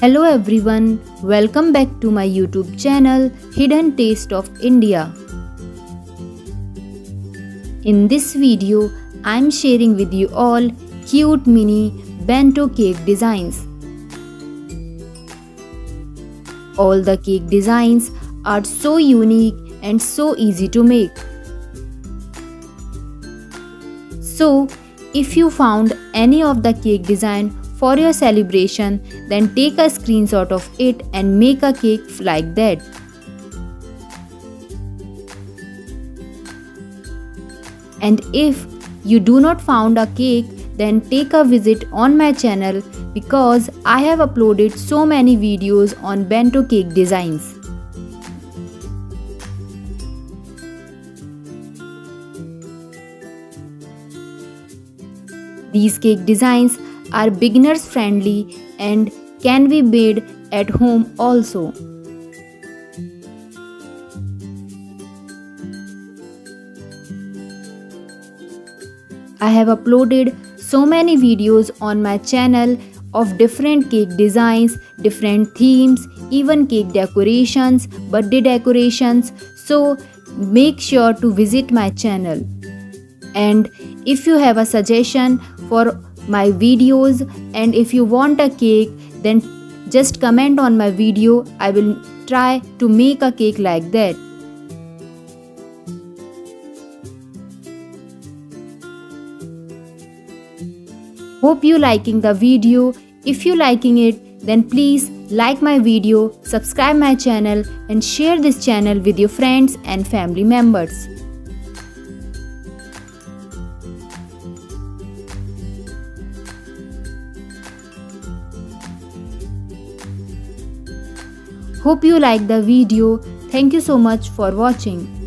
Hello everyone, welcome back to my YouTube channel Hidden Taste of India. In this video, I am sharing with you all cute mini bento cake designs. All the cake designs are so unique and so easy to make. So, if you found any of the cake design for your celebration, then take a screenshot of it and make a cake like that. And if you do not found a cake, then take a visit on my channel because I have uploaded so many videos on bento cake designs. These cake designs are beginners friendly and can be made at home also. I have uploaded so many videos on my channel of different cake designs, different themes, even cake decorations, birthday decorations, so make sure to visit my channel. And if you have a suggestion for my videos and if you want a cake, then just comment on my video. I will try to make a cake like that. Hope you liking the video. If you liking it, then please like my video, subscribe my channel and share this channel with your friends and family members. Hope you like the video. Thank you so much for watching.